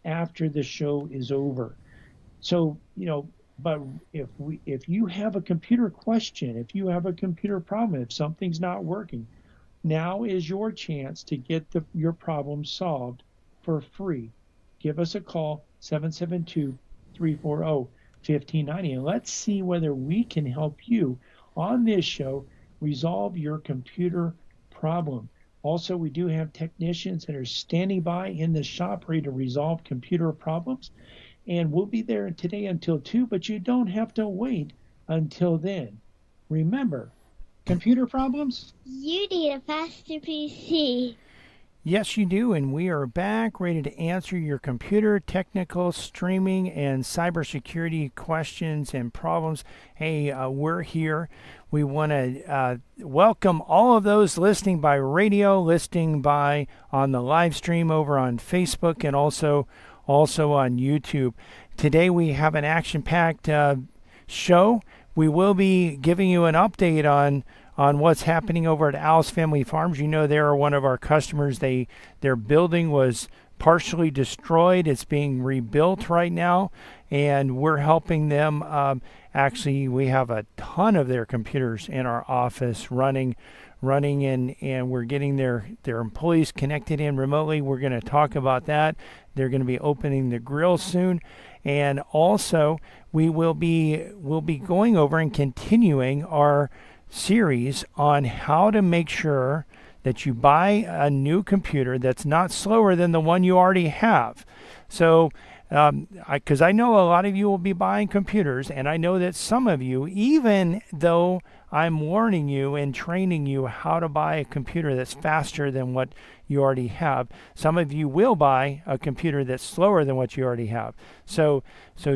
after the show is over. So, but if you have a computer question, if you have a computer problem, if something's not working, now is your chance to get your problem solved for free. Give us a call, 772-340-1590, and let's see whether we can help you on this show resolve your computer problem. Also, we do have technicians that are standing by in the shop ready to resolve computer problems. And we'll be there today until 2, but you don't have to wait until then. Remember, computer problems? You need a faster PC. Yes, you do, and we are back ready to answer your computer, technical, streaming, and cybersecurity questions and problems. Hey, we're here. We want to welcome all of those listening by radio, listening by on the live stream over on Facebook, and also on YouTube. Today we have an action-packed show. We will be giving you an update on what's happening over at Al's Family Farms. You know, they are one of our customers. Their building was partially destroyed. It's being rebuilt right now, and we're helping them. Actually, we have a ton of their computers in our office running and we're getting their employees connected in remotely. We're going to talk about that. They're going to be opening the grill soon. And also, we'll be going over and continuing our series on how to make sure that you buy a new computer that's not slower than the one you already have. So, because I know a lot of you will be buying computers, and I know that some of you, even though I'm warning you and training you how to buy a computer that's faster than what you already have, some of you will buy a computer that's slower than what you already have. So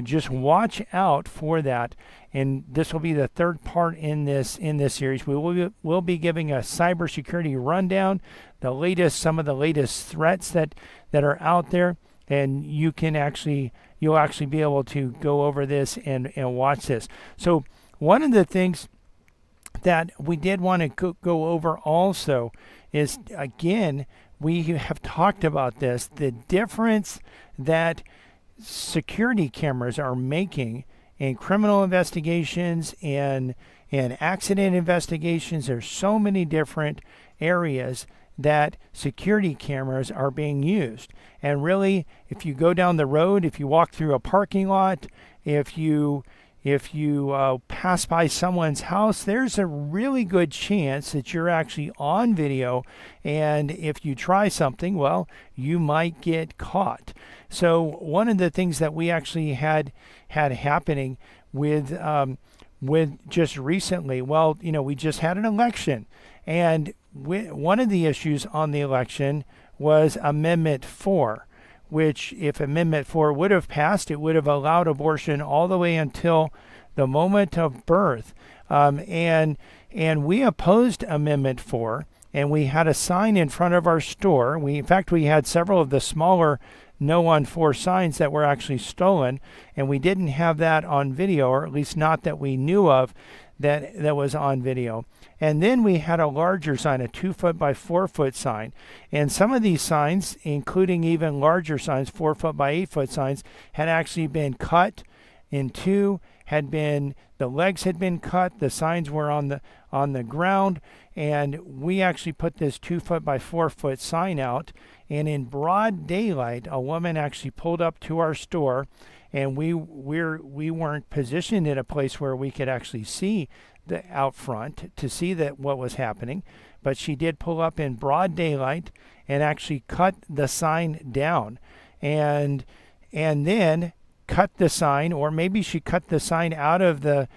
just watch out for that. And this will be the third part in this series. We'll be giving a cybersecurity rundown, some of the latest threats that are out there, and you'll actually be able to go over this and watch this. So one of the things that we did want to go over also is, again, we have talked about this, the difference that security cameras are making in criminal investigations and accident investigations. There's so many different areas that security cameras are being used. And really, if you go down the road, if you walk through a parking lot, if you pass by someone's house, there's a really good chance that you're actually on video, and if you try something, well, you might get caught. So one of the things that we actually had happening with just recently, we just had an election, and one of the issues on the election was Amendment 4, which, if Amendment 4 would have passed, it would have allowed abortion all the way until the moment of birth. And we opposed Amendment 4, and we had a sign in front of our store. In fact, we had several of the smaller No on 4 signs that were actually stolen, and we didn't have that on video, or at least not that we knew of that was on video. And then we had a larger sign, a 2-foot by 4-foot sign. And some of these signs, including even larger signs, 4-foot by 8-foot signs, had actually been cut in two, the legs had been cut, the signs were on the ground, and we actually put this 2-foot by 4-foot sign out. And in broad daylight, a woman actually pulled up to our store, and we weren't positioned in a place where we could actually see the out front to see what was happening, but she did pull up in broad daylight and actually cut the sign down, and then cut the sign, or maybe she cut the sign out of the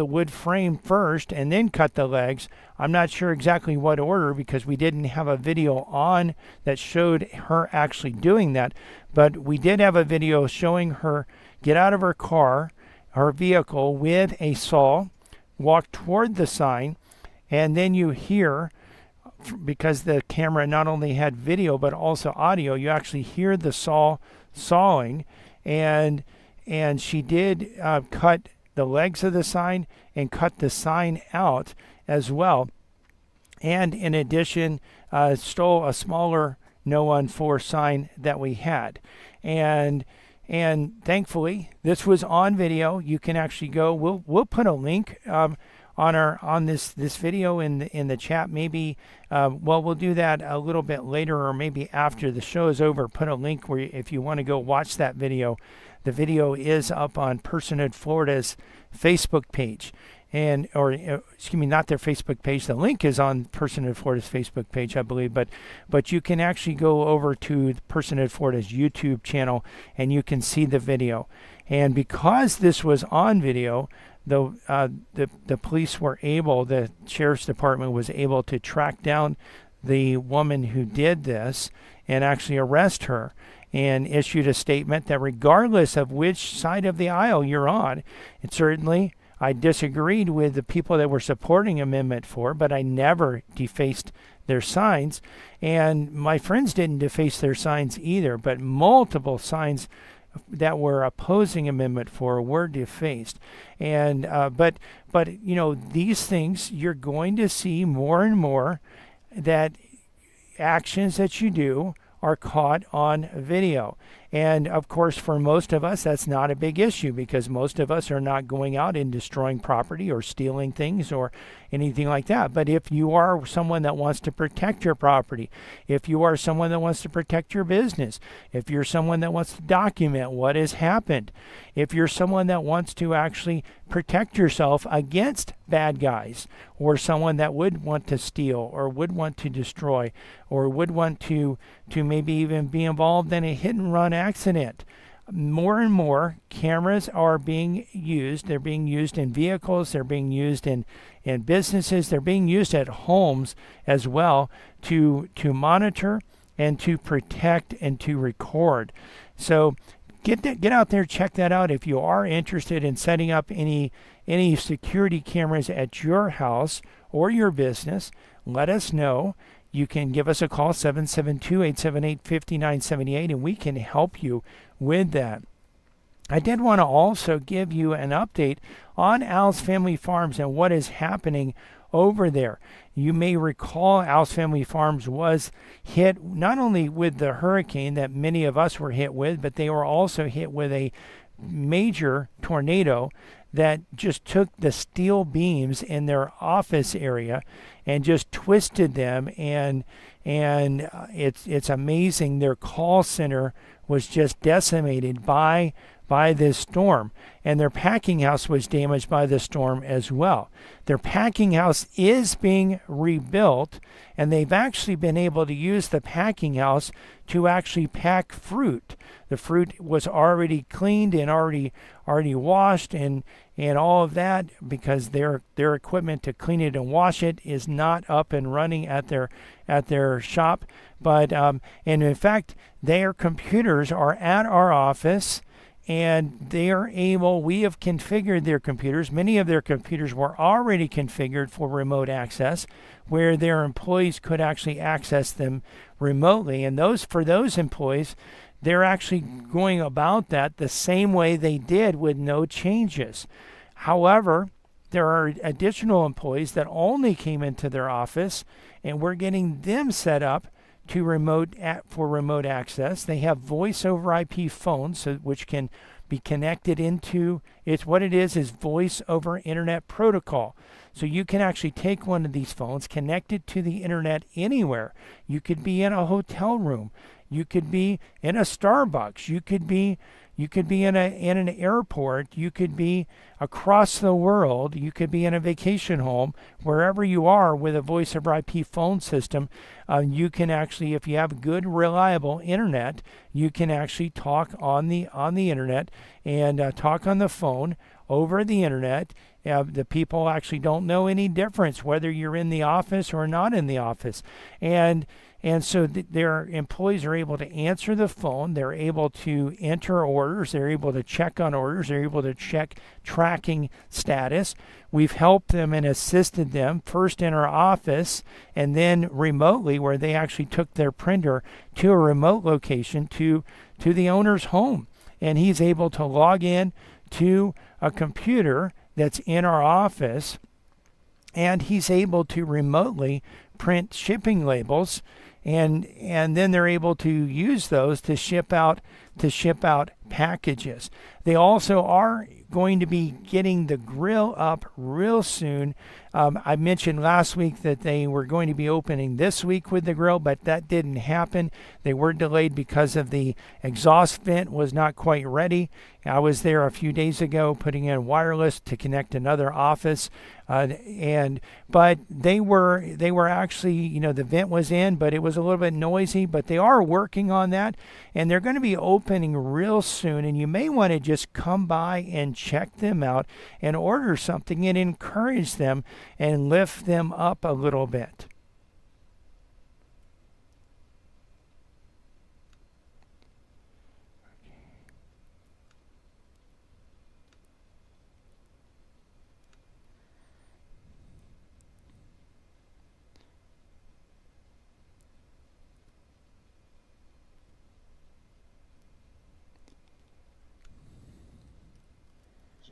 wood frame first and then cut the legs. I'm not sure exactly what order, because we didn't have a video on that showed her actually doing that, but we did have a video showing her get out of her vehicle with a saw, walk toward the sign, and then you hear, because the camera not only had video but also audio, you actually hear the saw sawing, and she did cut the legs of the sign and cut the sign out as well, and in addition stole a smaller No on 4 sign that we had. And thankfully, this was on video. You can actually go. We'll put a link on this video in the chat. Maybe we'll do that a little bit later, or maybe after the show is over. Put a link where if you want to go watch that video. The video is up on Personhood Florida's Facebook page. Excuse me, not their Facebook page. The link is on Personhood Florida's Facebook page, I believe. But you can actually go over to Personhood Florida's YouTube channel and you can see the video. And because this was on video, the police were able, the sheriff's department was able to track down the woman who did this and actually arrest her, and issued a statement that regardless of which side of the aisle you're on, it certainly. I disagreed with the people that were supporting Amendment 4, but I never defaced their signs. And my friends didn't deface their signs either, but multiple signs that were opposing Amendment 4 were defaced. And but these things, you're going to see more and more that actions that you do are caught on video. And of course, for most of us, that's not a big issue because most of us are not going out and destroying property or stealing things or anything like that. But if you are someone that wants to protect your property, if you are someone that wants to protect your business, if you're someone that wants to document what has happened, if you're someone that wants to actually protect yourself against bad guys or someone that would want to steal or would want to destroy or would want to maybe even be involved in a hit and run accident. More and more cameras are being used. They're being used in vehicles. They're being used in businesses. They're being used at homes as well to monitor and to protect and to record. So get out there, check that out. If you are interested in setting up any security cameras at your house or your business, let us know. You can give us a call, 772-878-5978, and we can help you with that. I did want to also give you an update on Al's Family Farms and what is happening over there. You may recall Al's Family Farms was hit not only with the hurricane that many of us were hit with, but they were also hit with a major tornado that just took the steel beams in their office area and just twisted them, and it's amazing. Their call center was just decimated by this storm, and their packing house was damaged by the storm as well. Their packing house is being rebuilt, and they've actually been able to use the packing house to actually pack fruit. The fruit was already cleaned and already washed and all of that, because their equipment to clean it and wash it is not up and running at their shop. But and in fact, their computers are at our office, and they are able. We have configured their computers. Many of their computers were already configured for remote access, where their employees could actually access them remotely. And for those employees, they're actually going about that the same way they did with no changes. However, there are additional employees that only came into their office, and we're getting them set up for remote access. They have voice over IP phones, which can be connected into it's what it is voice over internet protocol. So you can actually take one of these phones, connect it to the internet anywhere. You could be in a hotel room. You could be in a Starbucks. You could be in an airport. You could be across the world. You could be in a vacation home. Wherever you are with a voice over IP phone system, you can actually, if you have good, reliable internet, you can actually talk on the internet and talk on the phone over the internet. The people actually don't know any difference whether you're in the office or not in the office. And so their employees are able to answer the phone. They're able to enter orders. They're able to check on orders. They're able to check tracking status. We've helped them and assisted them first in our office and then remotely, where they actually took their printer to a remote location to the owner's home. And he's able to log in to a computer that's in our office, and he's able to remotely print shipping labels, and then they're able to use those to ship out to ship out packages. They also are going to be getting the grill up real soon. I mentioned last week that they were going to be opening this week with the grill, but that didn't happen. They were delayed because of the exhaust vent was not quite ready. I was there a few days ago putting in wireless to connect another office, but they were actually, the vent was in, but it was a little bit noisy. But they are working on that, and they're going to be opening real soon. And you may want to just come by and check them out and order something and encourage them and lift them up a little bit.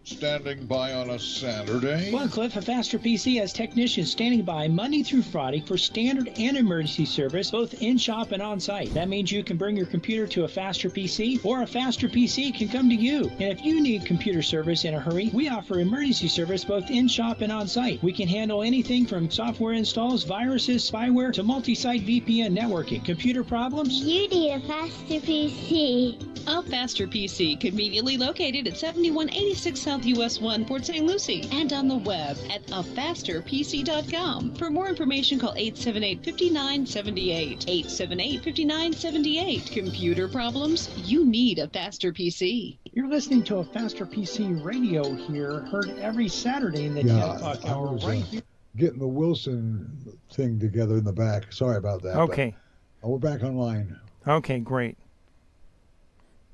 Standing by on a Saturday? Well, Cliff, a Faster PC has technicians standing by Monday through Friday for standard and emergency service, both in-shop and on-site. That means you can bring your computer to a Faster PC, or a Faster PC can come to you. And if you need computer service in a hurry, we offer emergency service both in-shop and on-site. We can handle anything from software installs, viruses, spyware, to multi-site VPN networking. Computer problems? You need a Faster PC. A Faster PC, conveniently located at 7186 South US 1, Port St. Lucie, and on the web at afasterpc.com. For more information, call 878-5978. 878-5978. Computer problems? You need a Faster PC. You're listening to a Faster PC radio here, heard every Saturday in the 10 o'clock hour right here. Getting the Wilson thing together in the back. Sorry about that. Okay. But, we're back online. Okay, great.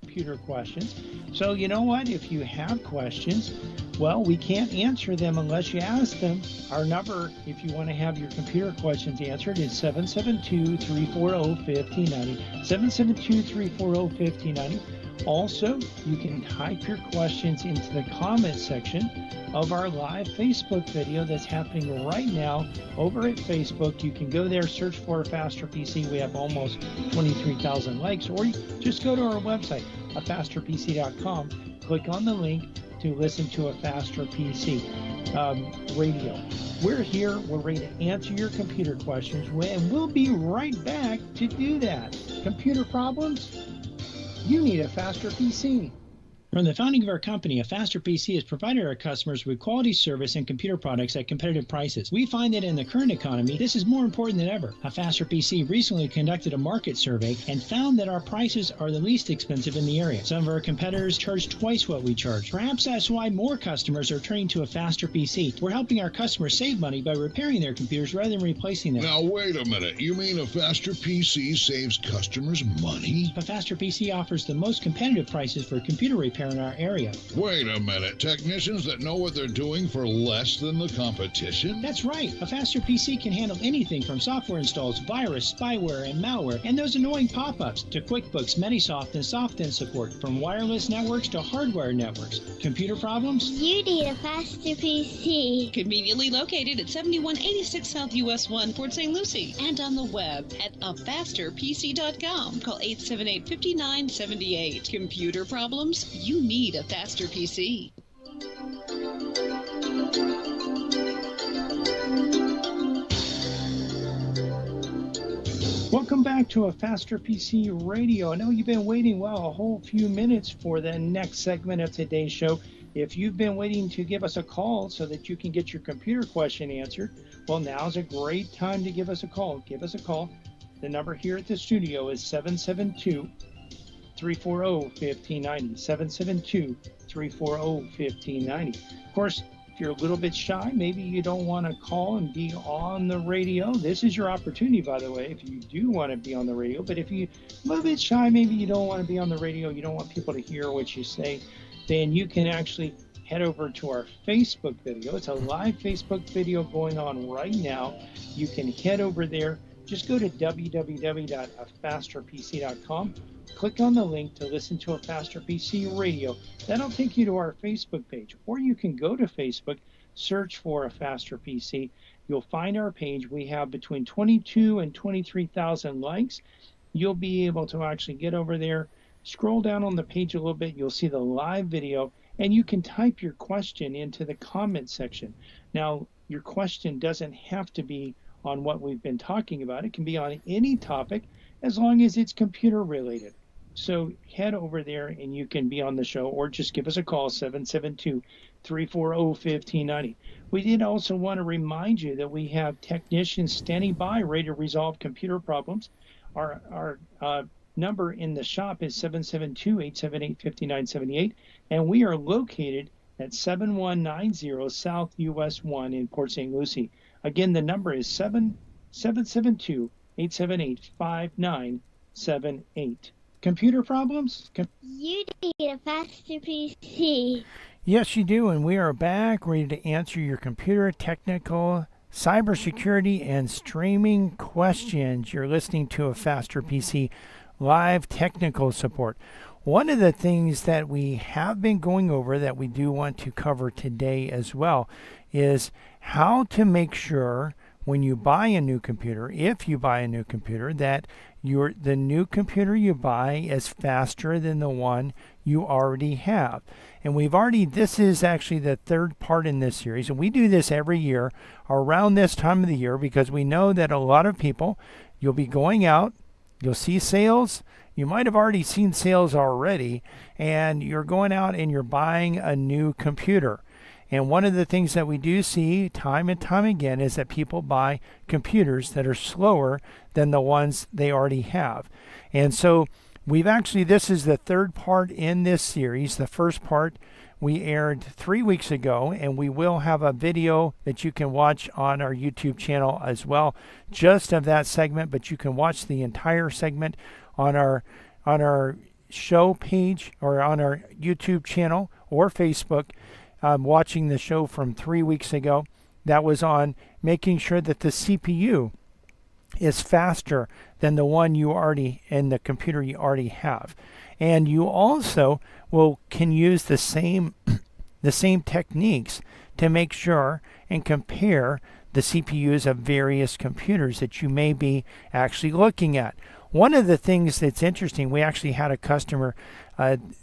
Computer questions. So you know what? If you have questions, well, we can't answer them unless you ask them. Our number, if you want to have your computer questions answered, is 772-340-1590. 772-340-1590. Also, you can type your questions into the comment section of our live Facebook video that's happening right now over at Facebook. You can go there, search for a Faster PC. We have almost 23,000 likes, or you just go to our website, afasterpc.com, click on the link to listen to a Faster PC radio. We're here, we're ready to answer your computer questions, and we'll be right back to do that. Computer problems? You need a Faster PC. From the founding of our company, a Faster PC has provided our customers with quality service and computer products at competitive prices. We find that in the current economy, this is more important than ever. A Faster PC recently conducted a market survey and found that our prices are the least expensive in the area. Some of our competitors charge twice what we charge. Perhaps that's why more customers are turning to a Faster PC. We're helping our customers save money by repairing their computers rather than replacing them. Now, wait a minute. You mean a Faster PC saves customers money? A Faster PC offers the most competitive prices for computer repair in our area. Wait a minute. Technicians that know what they're doing for less than the competition? That's right. A Faster PC can handle anything from software installs, virus, spyware, and malware, and those annoying pop-ups, to QuickBooks, Manysoft, and SoftIn support, from wireless networks to hardware networks. Computer problems? You need a Faster PC. Conveniently located at 7186 South US 1, Port St. Lucie, and on the web at afasterpc.com. Call 878-5978. Computer problems? You need a Faster PC. Welcome back to a Faster PC radio. I know you've been waiting, a whole few minutes for the next segment of today's show. If you've been waiting to give us a call so that you can get your computer question answered, well, now's a great time to give us a call. Give us a call. The number here at the studio is 772-340-1590. 772-340-1590. Of course, if you're a little bit shy, maybe you don't want to call and be on the radio. This is your opportunity, by the way, if you do want to be on the radio. But if you're a little bit shy, maybe you don't want to be on the radio, you don't want people to hear what you say, then you can actually head over to our Facebook video. It's a live Facebook video going on right now. You can head over there. Just go to www.afasterpc.com. Click on the link to listen to a Faster PC radio. That'll take you to our Facebook page. Or you can go to Facebook, search for a Faster PC. You'll find our page. We have between 22 and 23,000 likes. You'll be able to actually get over there, Scroll down on the page a little bit, you'll see the live video, and you can type your question into the comment section. Now, your question doesn't have to be on what we've been talking about. It can be on any topic as long as it's computer related. So head over there and you can be on the show, or just give us a call, 772-340-1590. We did also want to remind you that we have technicians standing by ready to resolve computer problems. Our number in the shop is 772-878-5978, and we are located at 7190 South US 1 in Port St. Lucie. Again, the number is 772-878-5978. Computer problems? You need a faster PC. Yes, you do, and we are back ready to answer your computer technical, cybersecurity, and streaming questions. You're listening to a Faster PC live technical support. One of the things that we have been going over that we do want to cover today as well is how to make sure when you buy a new computer, if you buy a new computer, that the new computer you buy is faster than the one you already have. And this is actually the third part in this series, and we do this every year around this time of the year because we know that a lot of people, you'll be going out, you'll see sales, you might have already seen sales already, and you're going out and you're buying a new computer. And one of the things that we do see time and time again is that people buy computers that are slower than the ones they already have. And so this is the third part in this series. The first part we aired 3 weeks ago, and we will have a video that you can watch on our YouTube channel as well, just of that segment, but you can watch the entire segment on our show page or on our YouTube channel or Facebook. Watching the show from 3 weeks ago that was on making sure that the CPU is faster than the one you already in the computer you already have. And you also can use the same techniques to make sure and compare the CPUs of various computers that you may be actually looking at. One of the things that's interesting, we actually had a customer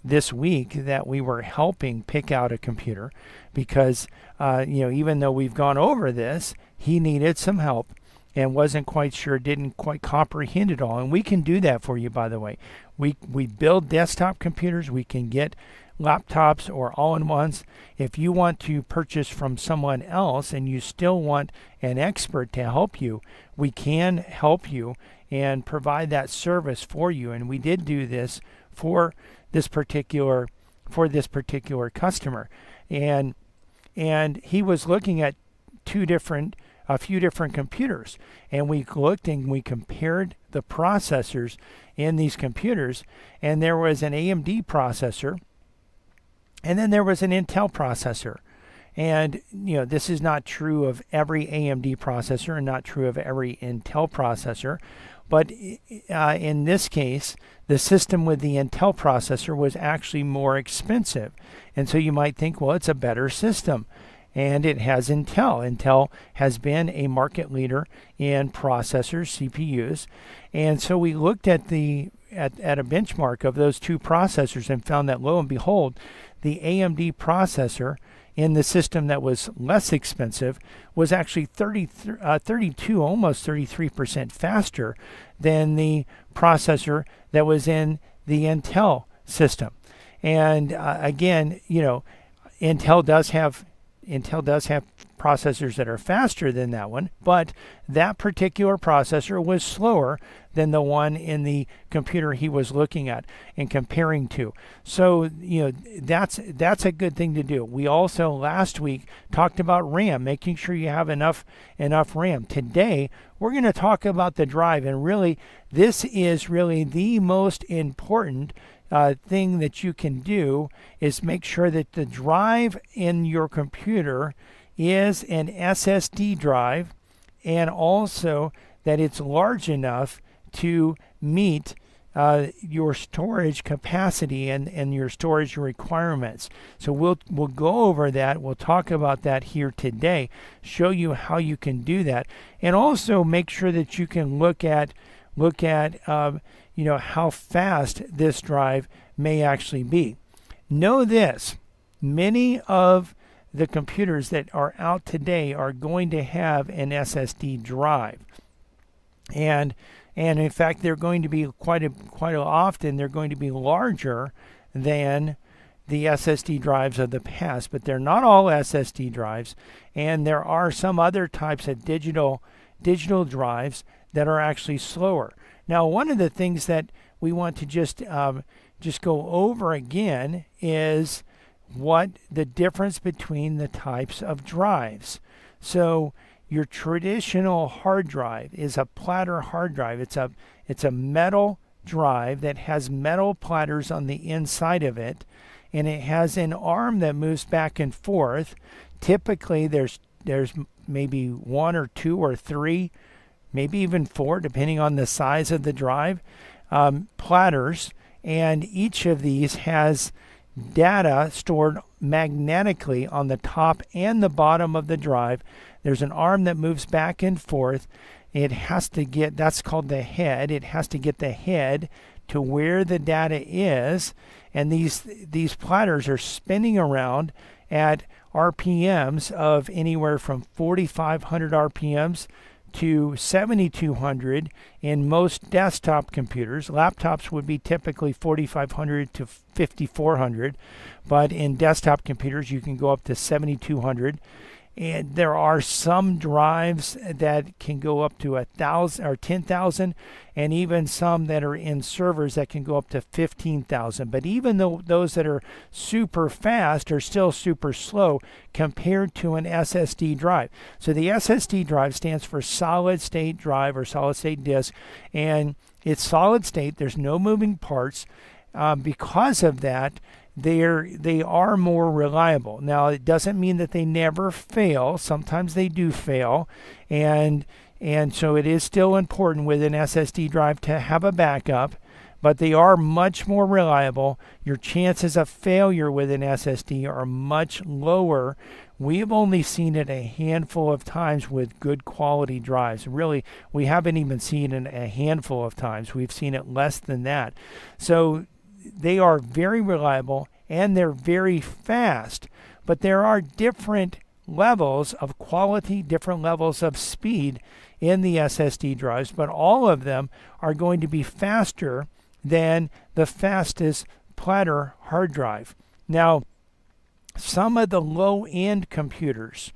this week that we were helping pick out a computer because, even though we've gone over this, he needed some help and wasn't quite sure, didn't quite comprehend it all. And we can do that for you, by the way. We build desktop computers. We can get laptops or all-in-ones. If you want to purchase from someone else and you still want an expert to help you, we can help you and provide that service for you. And we did do this for this particular customer, and he was looking at a few different computers, and we looked and we compared the processors in these computers, and there was an AMD processor, and then there was an Intel processor. And this is not true of every AMD processor and not true of every Intel processor. But in this case, the system with the Intel processor was actually more expensive. And so you might think, well, it's a better system. And it has Intel. Intel has been a market leader in processors, CPUs. And so we looked at a benchmark of those two processors and found that, lo and behold, the AMD processor in the system that was less expensive was actually 32, almost 33% faster than the processor that was in the Intel system. And again, Intel does have processors that are faster than that one, but that particular processor was slower than the one in the computer he was looking at and comparing to. So, that's a good thing to do. We also last week talked about RAM, making sure you have enough RAM. Today, we're going to talk about the drive, and really, this is really the most important thing that you can do is make sure that the drive in your computer is an SSD drive, and also that it's large enough to meet your storage capacity and your storage requirements. So we'll go over that. We'll talk about that here today, show you how you can do that, and also make sure that you can look at look at how fast this drive may actually be. Know this: many of the computers that are out today are going to have an SSD drive, and in fact they're going to be quite often they're going to be larger than the SSD drives of the past. But they're not all SSD drives, and there are some other types of digital drives that are actually slower. Now, one of the things that we want to just go over again is what the difference between the types of drives. So your traditional hard drive is a platter hard drive. It's a metal drive that has metal platters on the inside of it, and it has an arm that moves back and forth. Typically there's maybe 1 or 2 or 3, maybe even 4, depending on the size of the drive, platters, and each of these has data stored magnetically on the top and the bottom of the drive. There's an arm that moves back and forth. It has to get, that's called the head. It has to get the head to where the data is, and these platters are spinning around at RPMs of anywhere from 4,500 RPMs to 7,200 in most desktop computers. Laptops would be typically 4,500 to 5,400, but in desktop computers you can go up to 7,200. And there are some drives that can go up to 1,000 or 10,000, and even some that are in servers that can go up to 15,000. But even though those that are super fast are still super slow compared to an SSD drive. So the SSD drive stands for solid state drive or solid state disk, and it's solid state. There's no moving parts. Because of that, they are more reliable. Now, it doesn't mean that they never fail. Sometimes they do fail, and so it is still important with an SSD drive to have a backup, but they are much more reliable. Your chances of failure with an SSD are much lower. We've only seen it a handful of times with good quality drives. Really, we haven't even seen it a handful of times. We've seen it less than that. So they are very reliable and they're very fast, but there are different levels of quality, different levels of speed in the SSD drives, but all of them are going to be faster than the fastest platter hard drive. Now, some of the low-end computers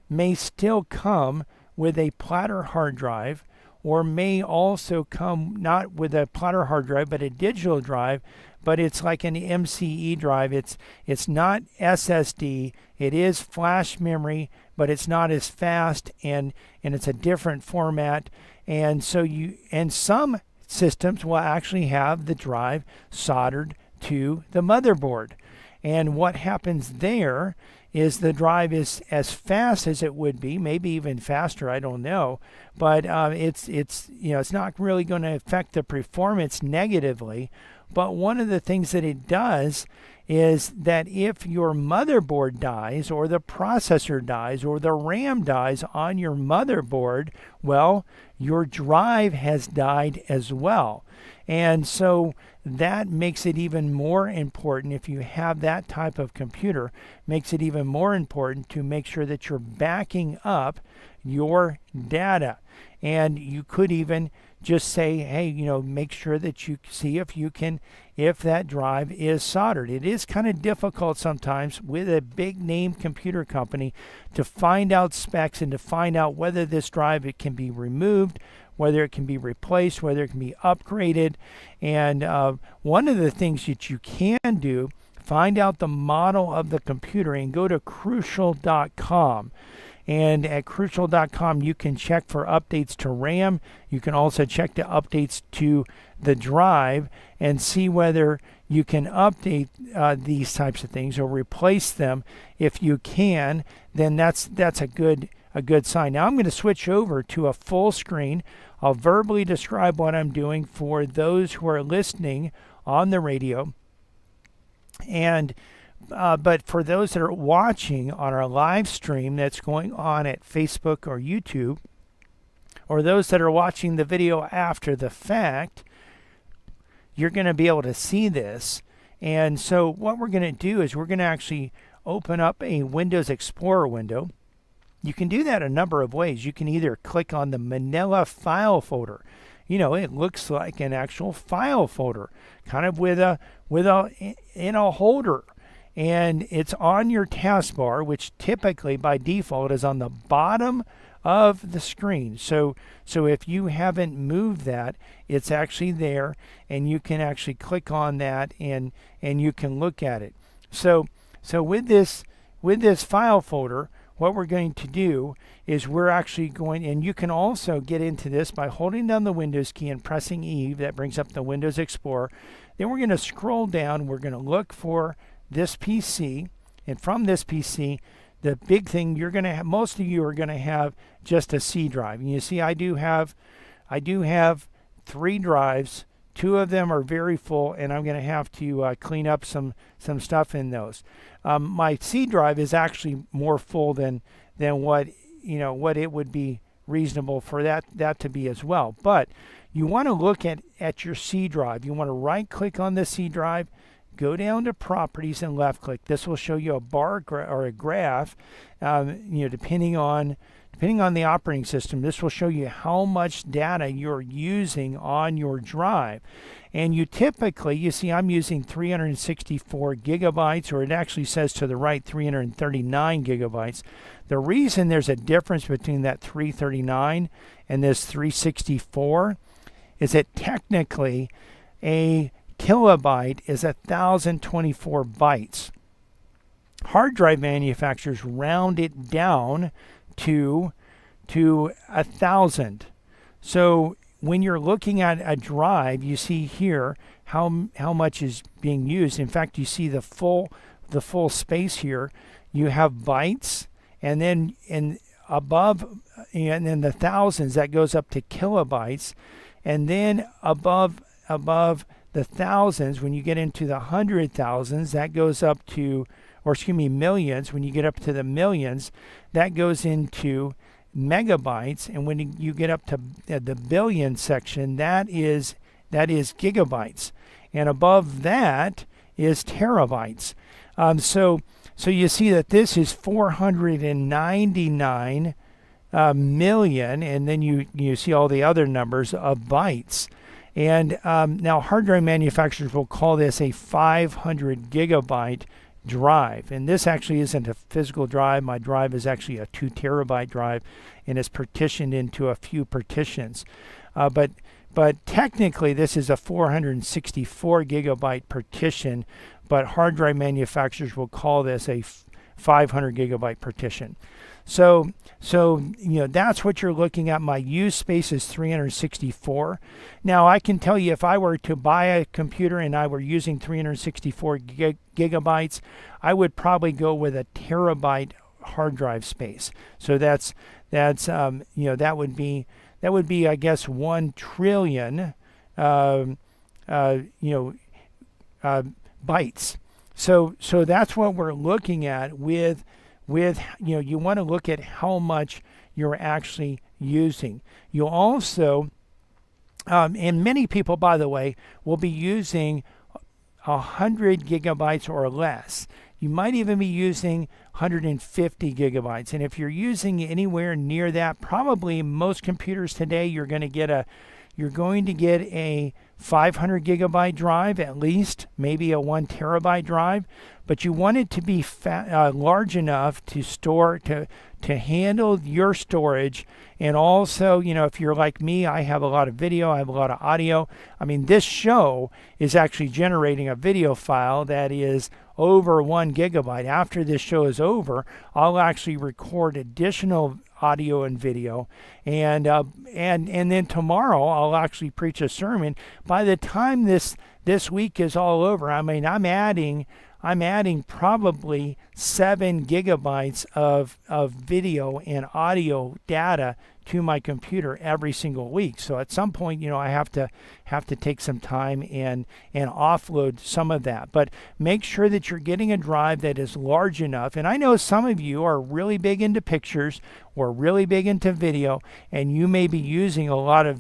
may still come with a platter hard drive, or may also come not with a platter hard drive but a digital drive, but it's like an MCE drive. It's not SSD. It is flash memory, but it's not as fast, and it's a different format. And so some systems will actually have the drive soldered to the motherboard. And what happens there is the drive is as fast as it would be, maybe even faster, I don't know, but it's not really going to affect the performance negatively. But one of the things that it does is that if your motherboard dies, or the processor dies, or the RAM dies on your motherboard, well, your drive has died as well. And so that makes it even more important. If you have that type of computer, makes it even more important to make sure that you're backing up your data. And you could even just say, hey, make sure that you see if that drive is soldered. It is kind of difficult sometimes with a big name computer company to find out specs and to find out whether this drive, it can be removed, whether it can be replaced, whether it can be upgraded. And one of the things that you can do, find out the model of the computer and go to Crucial.com. And at Crucial.com, you can check for updates to RAM. You can also check the updates to the drive and see whether you can update these types of things or replace them. If you can, then that's a good sign. Now I'm going to switch over to a full screen. I'll verbally describe what I'm doing for those who are listening on the radio. And but for those that are watching on our live stream that's going on at Facebook or YouTube or those that are watching the video after the fact, you're going to be able to see this. And so what we're going to do is we're going to actually open up a Windows Explorer window. You can do that a number of ways. You can either click on the Manila file folder. You know, it looks like an actual file folder, kind of in a holder. And it's on your taskbar, which typically by default is on the bottom of the screen. So if you haven't moved that, it's actually there, and you can actually click on that and you can look at it. So with this file folder, what we're going to do is we're actually going, and you can also get into this by holding down the Windows key and pressing E. That brings up the Windows Explorer. Then we're going to scroll down. We're going to look for this PC, and from this PC, the big thing you're going to have, most of you are going to have just a C drive. And you see, I do have 3 drives. 2 of them are very full, and I'm going to have to clean up some stuff in those. My C drive is actually more full than what it would be reasonable for that to be as well. But you want to look at your C drive. You want to right click on the C drive, go down to Properties and left click. This will show you a bar or a graph, depending on the operating system. This will show you how much data you're using on your drive. And you see I'm using 364 gigabytes, or it actually says to the right 339 gigabytes. The reason there's a difference between that 339 and this 364 is that technically a kilobyte is 1,024 bytes. Hard drive manufacturers round it down to 1,000. So when you're looking at a drive, you see here how much is being used. In fact, you see the full space here. You have bytes, and then above, and then the thousands, that goes up to kilobytes, and then above the thousands, when you get into the 100,000s, that goes up to, millions. When you get up to the millions, that goes into megabytes, and when you get up to the billion section, that is gigabytes, and above that is terabytes. So you see that this is 499 million, and then you see all the other numbers of bytes. And now hard drive manufacturers will call this a 500 gigabyte drive. And this actually isn't a physical drive. My drive is actually a 2 terabyte drive, and it's partitioned into a few partitions. But technically this is a 464 gigabyte partition, but hard drive manufacturers will call this a 500 gigabyte partition. So that's what you're looking at. My use space is 364. Now I can tell you, if I were to buy a computer and I were using 364 gigabytes, I would probably go with a terabyte hard drive space. So that would be I guess 1 trillion bytes. So that's what we're looking at with you want to look at how much you're actually using. You also, and many people, by the way, will be using 100 gigabytes or less. You might even be using 150 gigabytes. And if you're using anywhere near that, probably most computers today, you're going to get a 500 gigabyte drive at least, maybe a 1 terabyte drive, but you want it to be large enough to store, to handle your storage. And also, if you're like me, I have a lot of video, I have a lot of audio. I mean, this show is actually generating a video file that is over 1 gigabyte. After this show is over, I'll actually record additional audio and video, and then tomorrow I'll actually preach a sermon. By the time this week is all over, I mean, I'm adding probably 7 gigabytes of video and audio data to my computer every single week. So at some point, I have to take some time and offload some of that. But make sure that you're getting a drive that is large enough. And I know some of you are really big into pictures or really big into video, and you may be using a lot of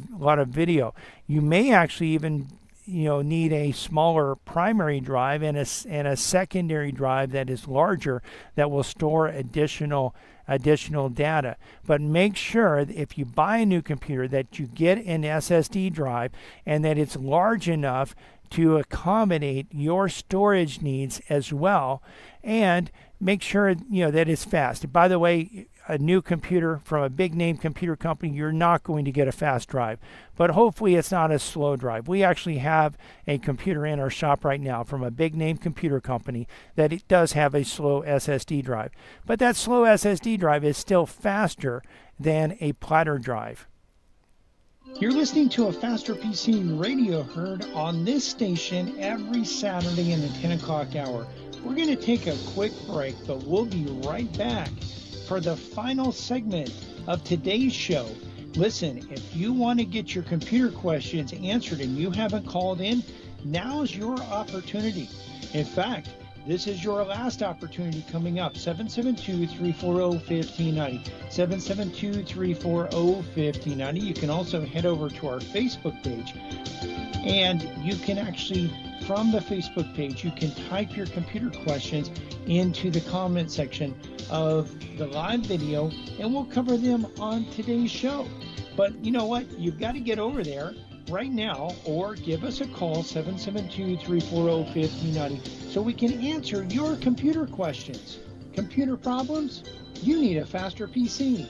video. You may actually even need a smaller primary drive and a secondary drive that is larger that will store additional data. But make sure that if you buy a new computer that you get an SSD drive and that it's large enough to accommodate your storage needs as well, and make sure that it's fast. By the way, a new computer from a big name computer company, you're not going to get a fast drive, but hopefully it's not a slow drive. We actually have a computer in our shop right now from a big name computer company that it does have a slow SSD drive, but that slow SSD drive is still faster than a platter drive. You're listening to a Faster PC radio heard on this station every Saturday in the 10 o'clock hour. We're going to take a quick break, but we'll be right back for the final segment of today's show. Listen, if you want to get your computer questions answered and you haven't called in, now's your opportunity. In fact, this is your last opportunity coming up. 772-340-1590. 772-340-1590. You can also head over to our Facebook page, and you can actually, from the Facebook page, you can type your computer questions into the comment section of the live video, and we'll cover them on today's show. But you know what? You've got to get over there right now or give us a call, 772-340-1590, so we can answer your computer questions. Computer problems? You need a Faster PC.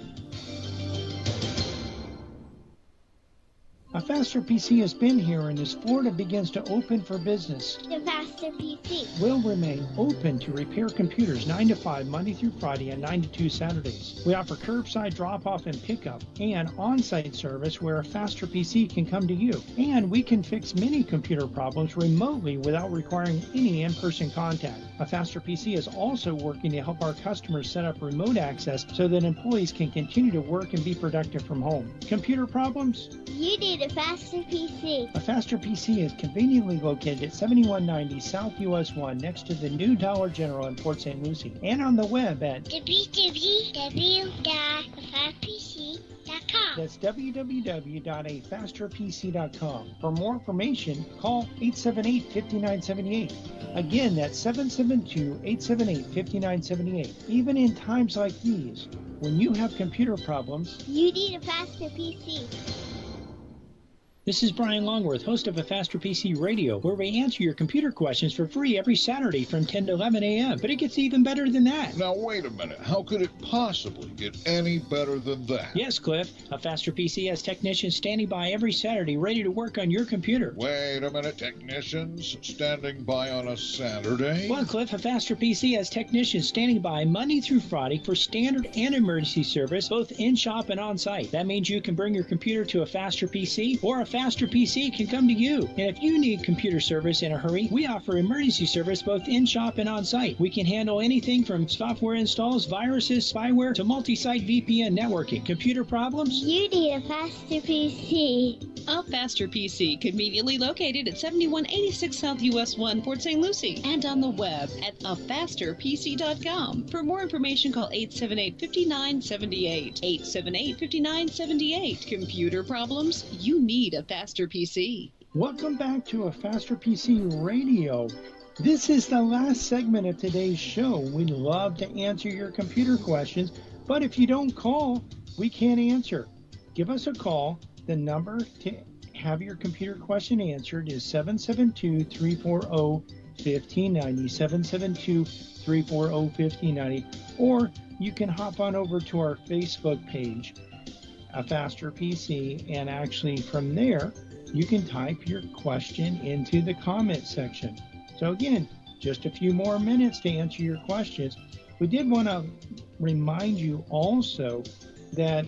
A Faster PC has been here, and as Florida begins to open for business, The Faster PC. will remain open to repair computers 9 to 5 Monday through Friday and 9 to 2 Saturdays. We offer curbside drop-off and pickup and on-site service where a Faster PC can come to you. And we can fix many computer problems remotely without requiring any in-person contact. A Faster PC is also working to help our customers set up remote access so that employees can continue to work and be productive from home. Computer problems? You need a Faster PC. A Faster PC is conveniently located at 7190 South US 1 next to the new Dollar General in Port St. Lucie, and on the web at www.afasterpc.com. that's www.afasterpc.com. For more information, call 878-5978. Again, that's 772-878-5978. Even in times like these, when you have computer problems, You need a Faster PC. This is Brian Longworth, host of A Faster PC Radio, where we answer your computer questions for free every Saturday from 10 to 11 a.m. But it gets even better than that. Now, wait a minute. How could it possibly get any better than that? Yes, Cliff. A Faster PC has technicians standing by every Saturday ready to work on your computer. Wait a minute. Technicians standing by on a Saturday? Well, Cliff, A Faster PC has technicians standing by Monday through Friday for standard and emergency service, both in-shop and on-site. That means you can bring your computer to A Faster PC, or A Faster PC can come to you. And if you need computer service in a hurry, we offer emergency service both in-shop and on-site. We can handle anything from software installs, viruses, spyware, to multi-site VPN networking. Computer problems? You need a Faster PC. A Faster PC, conveniently located at 7186 South US 1, Port St. Lucie, and on the web at afasterpc.com. For more information, call 878-5978. 878-5978. Computer problems? You need a Faster PC. welcome back to a Faster PC Radio. This is the last segment of today's show. We'd love to answer your computer questions, but if you don't call, we can't answer. Give us a call. The number to have your computer question answered is 772-340-1590, 772-340-1590, or you can hop on over to our Facebook page, A Faster PC, and actually from there, you can type your question into the comment section. So again, just a few more minutes to answer your questions. We did want to remind you also that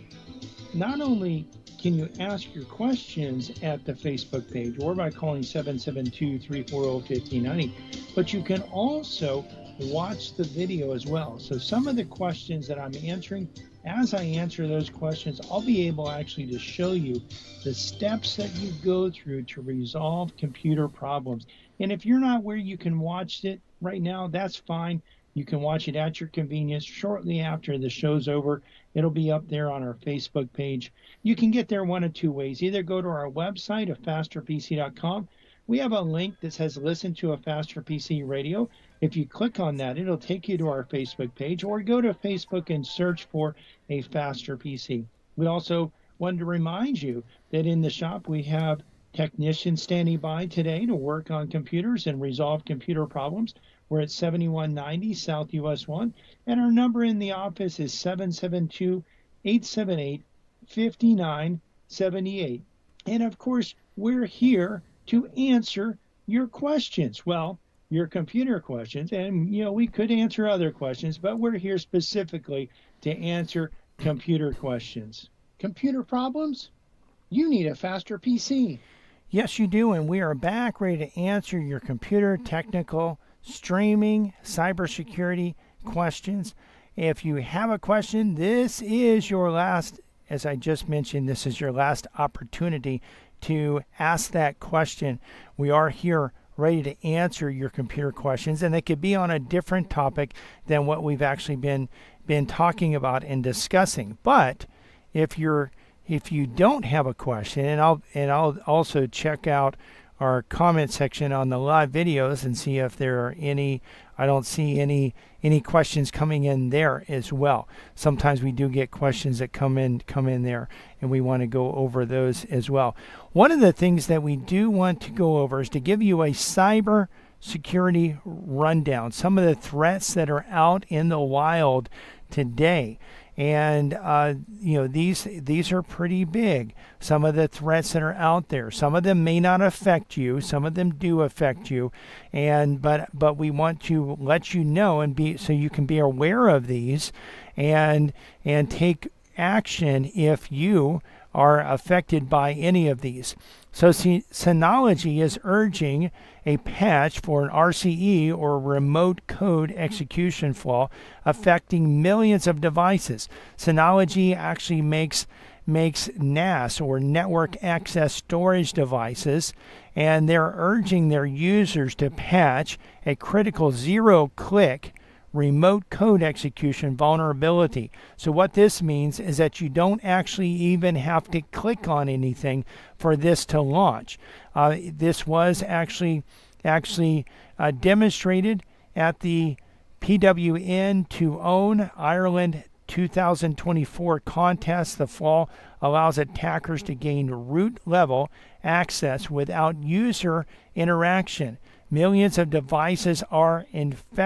not only can you ask your questions at the Facebook page or by calling 772-340-1590, but you can also watch the video as well. So some of the questions that I'm answering as I answer those questions, I'll be able actually to show you the steps that you go through to resolve computer problems. And if you're not where you can watch it right now, that's fine. You can watch it at your convenience shortly after the show's over. It'll be up there on our Facebook page. You can get there one of two ways. Either go to our website, afasterpc.com. We have a link that says listen to a Faster PC radio. If you click on that, it'll take you to our Facebook page, or go to Facebook and search for a Faster PC. We also wanted to remind you that in the shop we have technicians standing by today to work on computers and resolve computer problems. We're at 7190 South US 1, and our number in the office is 772-878-5978. And of course, we're here to answer your questions. Well, your computer questions, and we could answer other questions, but we're here specifically to answer computer questions. Computer problems? You need a Faster PC. Yes, you do, and we are back ready to answer your computer technical, streaming, cybersecurity questions. If you have a question, this is your last, as I just mentioned, this is your last opportunity to ask that question. We are here ready to answer your computer questions, and they could be on a different topic than what we've actually been talking about and discussing. But if you don't have a question, and I'll also check out our comment section on the live videos and see if there are any. I don't see any questions coming in there as well. Sometimes we do get questions that come in there, and we want to go over those as well. One of the things that we do want to go over is to give you a cyber security rundown, some of the threats that are out in the wild today. And these are pretty big. Some of the threats that are out there. Some of them may not affect you. Some of them do affect you. But we want to let you know and so you can be aware of these, and take action if you are affected by any of these. So Synology is urging a patch for an RCE, or remote code execution flaw, affecting millions of devices. Synology actually makes NAS, or network access storage devices, and they're urging their users to patch a critical zero-click remote code execution vulnerability. So what this means is that you don't actually even have to click on anything for this to launch. This was actually demonstrated at the PWN to Own Ireland 2024 contest. The flaw allows attackers to gain root-level access without user interaction. Millions of devices are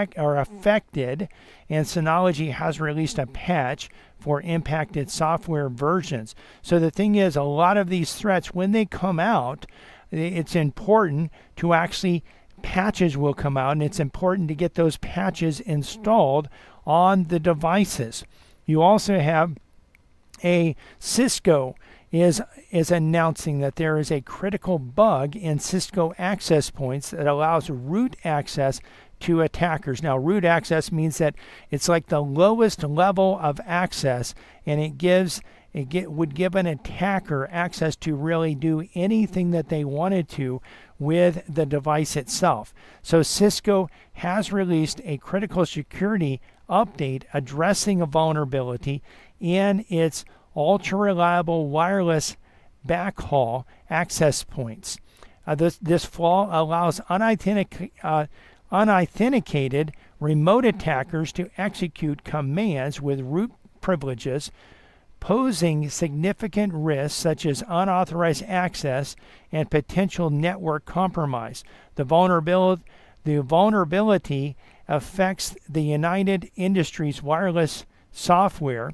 affected, and Synology has released a patch for impacted software versions. So the thing is, a lot of these threats, when they come out, it's important to actually, patches will come out, and it's important to get those patches installed on the devices. You also have Cisco is announcing that there is a critical bug in Cisco access points that allows root access to attackers. Now, root access means that it's like the lowest level of access, and would give an attacker access to really do anything that they wanted to with the device itself. So Cisco has released a critical security update addressing a vulnerability in its ultra-reliable wireless backhaul access points. This flaw allows unauthenticated remote attackers to execute commands with root privileges, posing significant risks such as unauthorized access and potential network compromise. The vulnerability affects the United Industries wireless software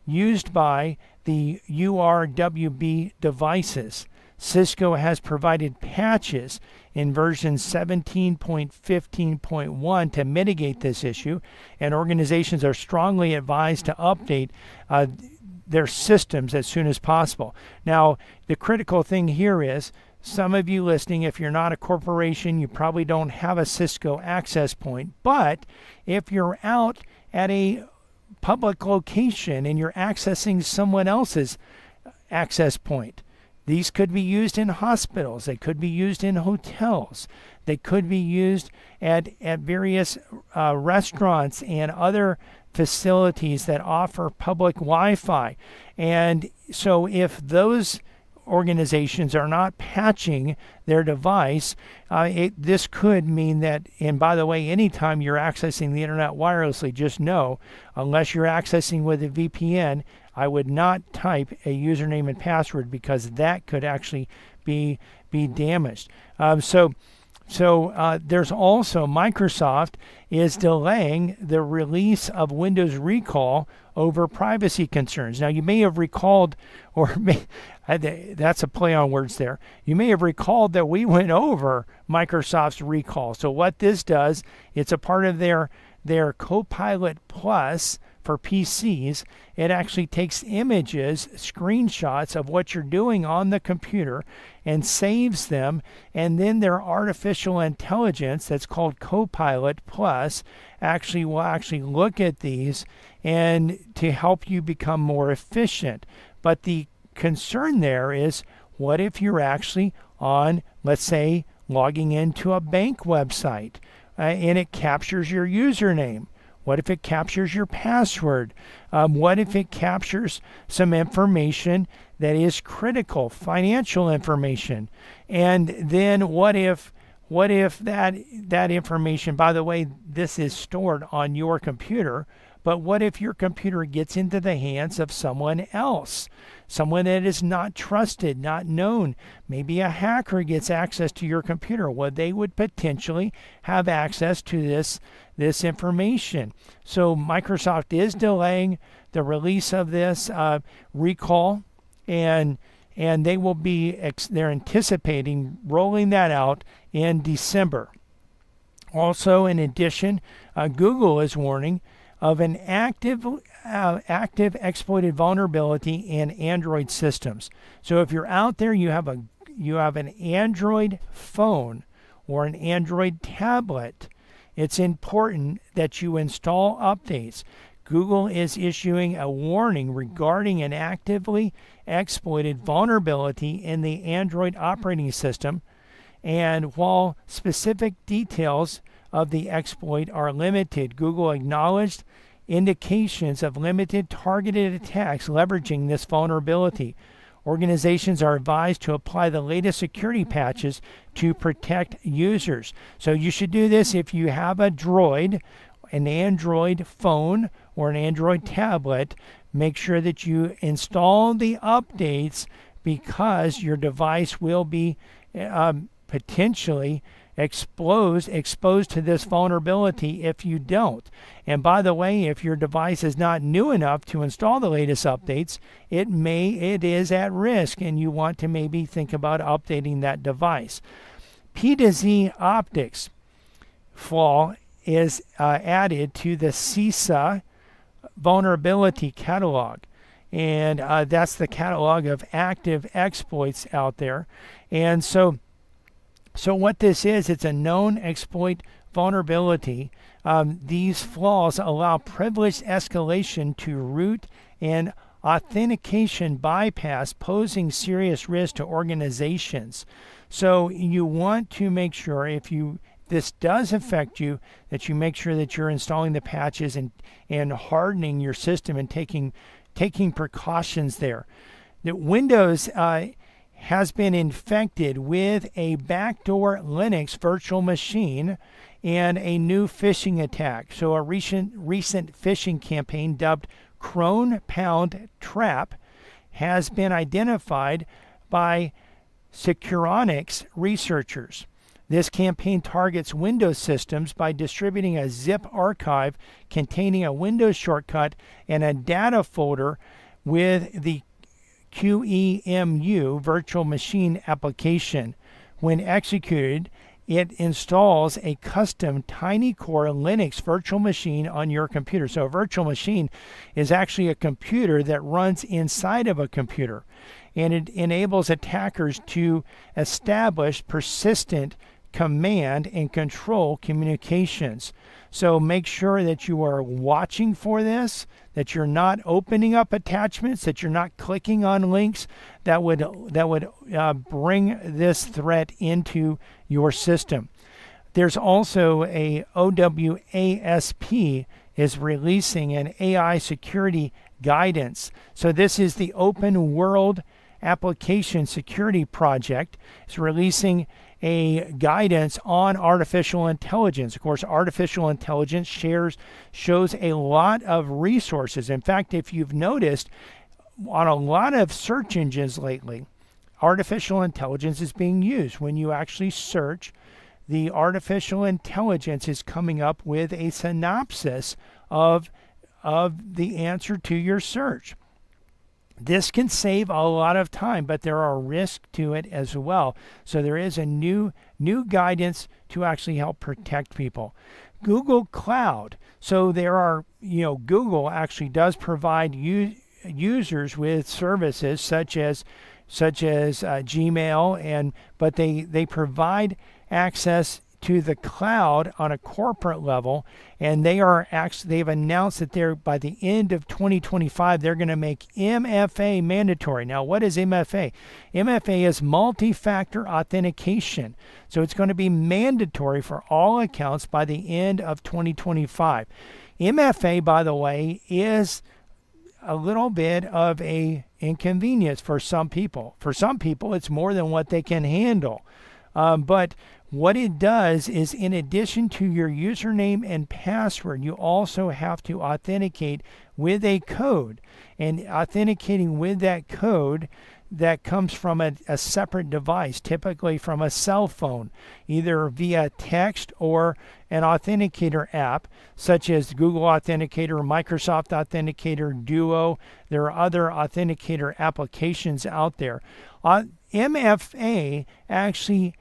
used by the URWB devices. Cisco has provided patches in version 17.15.1 to mitigate this issue, and organizations are strongly advised to update their systems as soon as possible. Now, the critical thing here is, some of you listening, if you're not a corporation, you probably don't have a Cisco access point, but if you're out at a public location and you're accessing someone else's access point. These could be used in hospitals. They could be used in hotels. They could be used at various restaurants and other facilities that offer public Wi-Fi. And so if those organizations are not patching their device, this could mean that, and by the way, anytime you're accessing the internet wirelessly, just know, unless you're accessing with a VPN, I would not type a username and password because that could actually be damaged. So there's also Microsoft is delaying the release of Windows Recall over privacy concerns. Now, you may have recalled, that's a play on words there. You may have recalled that we went over Microsoft's recall. So what this does, it's a part of their Copilot Plus for PCs. It actually takes images, screenshots of what you're doing on the computer and saves them, and then their artificial intelligence that's called Copilot Plus will look at these and to help you become more efficient. But the concern there is, what if you're actually on, let's say, logging into a bank website and it captures your username? What if it captures your password? What if it captures some information that is critical, financial information? And then what if that information, by the way, this is stored on your computer, but what if your computer gets into the hands of someone else? Someone that is not trusted, not known. Maybe a hacker gets access to your computer. Well, they would potentially have access to this information. So Microsoft is delaying the release of this recall, and they will they're anticipating rolling that out in December. Also, in addition, Google is warning of an active exploited vulnerability in Android systems. So if you're out there, you have an Android phone or an Android tablet, it's important that you install updates. Google is issuing a warning regarding an actively exploited vulnerability in the Android operating system, and while specific details of the exploit are limited, Google acknowledged indications of limited targeted attacks leveraging this vulnerability. Organizations are advised to apply the latest security patches to protect users. So you should do this if you have a Droid, an Android phone, or an Android tablet. Make sure that you install the updates, because your device will be potentially exposed to this vulnerability if you don't. And by the way, if your device is not new enough to install the latest updates, it is at risk, and you want to maybe think about updating that device. P2Z optics flaw is added to the CISA vulnerability catalog. And that's the catalog of active exploits out there. And so what this is, it's a known exploit vulnerability. These flaws allow privileged escalation to root and authentication bypass, posing serious risk to organizations. So you want to make sure, if this does affect you, that you make sure that you're installing the patches and hardening your system and taking precautions there. That Windows has been infected with a backdoor Linux virtual machine and a new phishing attack. So a recent phishing campaign dubbed Crone Pound Trap has been identified by Securonix researchers. This campaign targets Windows systems by distributing a zip archive containing a Windows shortcut and a data folder with the QEMU virtual machine application. When executed, it installs a custom tiny core Linux virtual machine on your computer. So a virtual machine is actually a computer that runs inside of a computer, and it enables attackers to establish persistent command and control communications. So make sure that you are watching for this, that you're not opening up attachments, that you're not clicking on links that would bring this threat into your system. There's also a OWASP is releasing an AI security guidance. So this is the Open World Application Security Project. It's releasing a guidance on artificial intelligence. Of course, artificial intelligence shows a lot of resources. In fact, if you've noticed, on a lot of search engines lately, artificial intelligence is being used. When you actually search, the artificial intelligence is coming up with a synopsis of the answer to your search. This can save a lot of time, but there are risks to it as well. So there is a new guidance to actually help protect people. Google Cloud. So there are, Google actually does provide users with services such as Gmail, but they provide access to the cloud on a corporate level, and they've announced that by the end of 2025 they're going to make MFA mandatory. Now, what is MFA? MFA is multi-factor authentication. So it's going to be mandatory for all accounts by the end of 2025. MFA, by the way, is a little bit of a inconvenience for some people. For some people, it's more than what they can handle. But what it does is, in addition to your username and password, you also have to authenticate with a code. And authenticating with that code that comes from a separate device, typically from a cell phone, either via text or an authenticator app, such as Google Authenticator, Microsoft Authenticator, Duo. There are other authenticator applications out there. MFA actually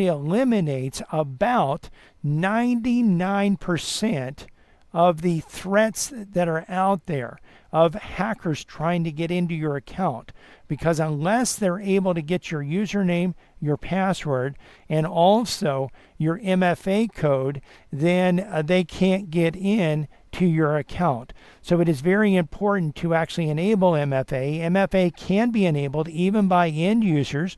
eliminates about 99% of the threats that are out there of hackers trying to get into your account, because unless they're able to get your username, your password, and also your MFA code, then they can't get in to your account. So it is very important to actually enable MFA. MFA can be enabled even by end users.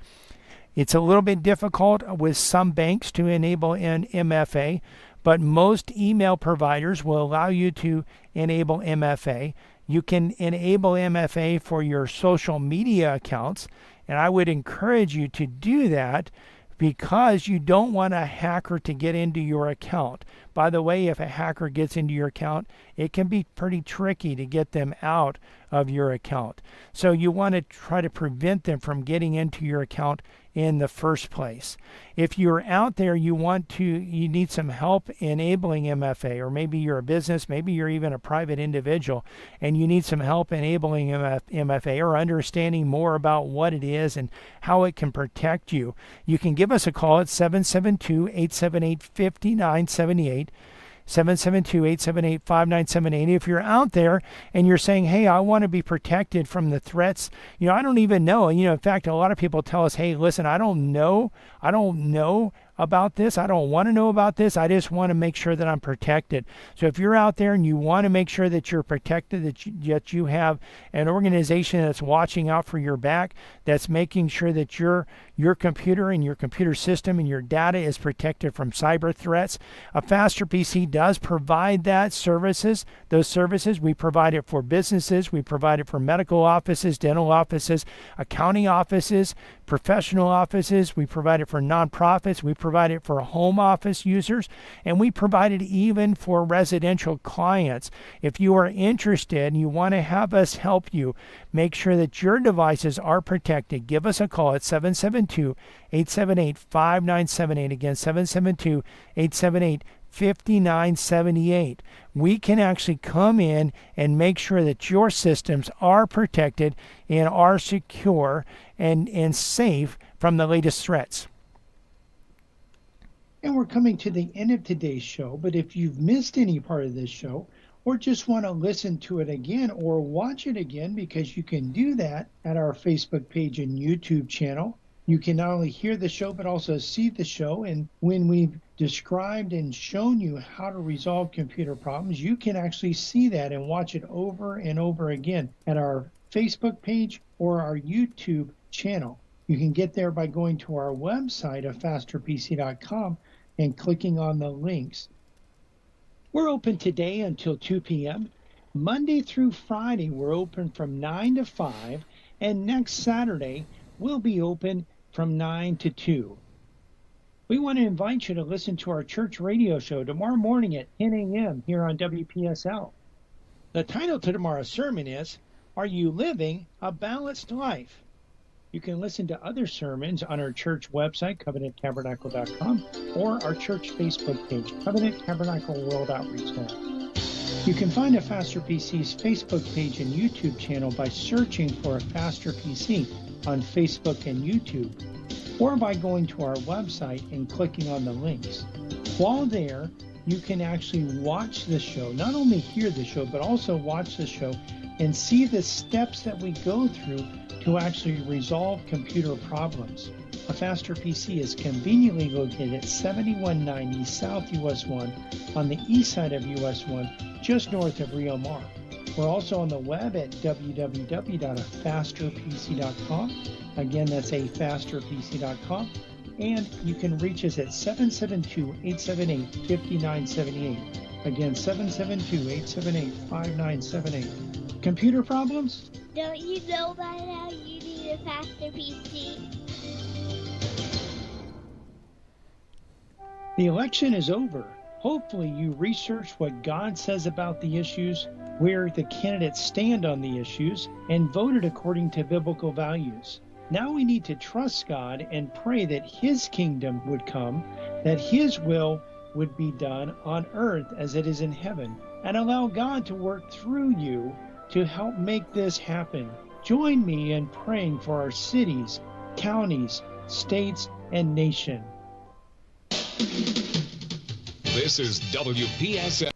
It's a little bit difficult with some banks to enable an MFA, but most email providers will allow you to enable MFA. You can enable MFA for your social media accounts, and I would encourage you to do that because you don't want a hacker to get into your account. By the way, if a hacker gets into your account, it can be pretty tricky to get them out of your account. So you want to try to prevent them from getting into your account in the first place. If you're out there, you need some help enabling MFA, or maybe you're a business, maybe you're even a private individual, and you need some help enabling MFA or understanding more about what it is and how it can protect you. You can give us a call at 772-878-5978. 772-878-5978. If you're out there and you're saying, hey, I want to be protected from the threats, I don't even know. In fact, a lot of people tell us, hey, listen, I don't know about this. I don't want to know about this. I just want to make sure that I'm protected. So if you're out there and you want to make sure that you're protected, that you have an organization that's watching out for your back, that's making sure that your computer and your computer system and your data is protected from cyber threats, A Faster PC does provide those services. We provide it for businesses. We provide it for medical offices, dental offices, accounting offices, professional offices. We provide it for nonprofits. We provide it for home office users, and we provide it even for residential clients. If you are interested and you want to have us help you make sure that your devices are protected, give us a call at 772-878-5978. Again, 772-878-5978. We can actually come in and make sure that your systems are protected and are secure and safe from the latest threats. And we're coming to the end of today's show, but if you've missed any part of this show or just want to listen to it again or watch it again, because you can do that at our Facebook page and YouTube channel, You can not only hear the show, but also see the show. And when we've described and shown you how to resolve computer problems, you can actually see that and watch it over and over again at our Facebook page or our YouTube channel. You can get there by going to our website of fasterpc.com and clicking on the links. We're open today until 2 p.m. Monday through Friday, we're open from 9 to 5. And next Saturday, we'll be open from 9 to 2. We want to invite you to listen to our church radio show tomorrow morning at 10 a.m. here on WPSL. The title to tomorrow's sermon is, Are You Living a Balanced Life? You can listen to other sermons on our church website, covenanttabernacle.com, or our church Facebook page, Covenant Tabernacle World Outreach Now. You can find a Faster PC's Facebook page and YouTube channel by searching for a Faster PC on Facebook and YouTube, or by going to our website and clicking on the links. While there, you can actually watch the show, not only hear the show, but also watch the show and see the steps that we go through to actually resolve computer problems. A Faster PC is conveniently located at 7190 South US 1 on the east side of US 1, just north of Rio Mar. We're also on the web at www.afasterpc.com. Again, that's afasterpc.com. And you can reach us at 772-878-5978. Again, 772-878-5978. Computer problems? Don't you know by now you need a faster PC? The election is over. Hopefully you researched what God says about the issues, where the candidates stand on the issues, and voted according to biblical values. Now we need to trust God and pray that His kingdom would come, that His will would be done on earth as it is in heaven, and allow God to work through you to help make this happen. Join me in praying for our cities, counties, states, and nation. This is WPSL.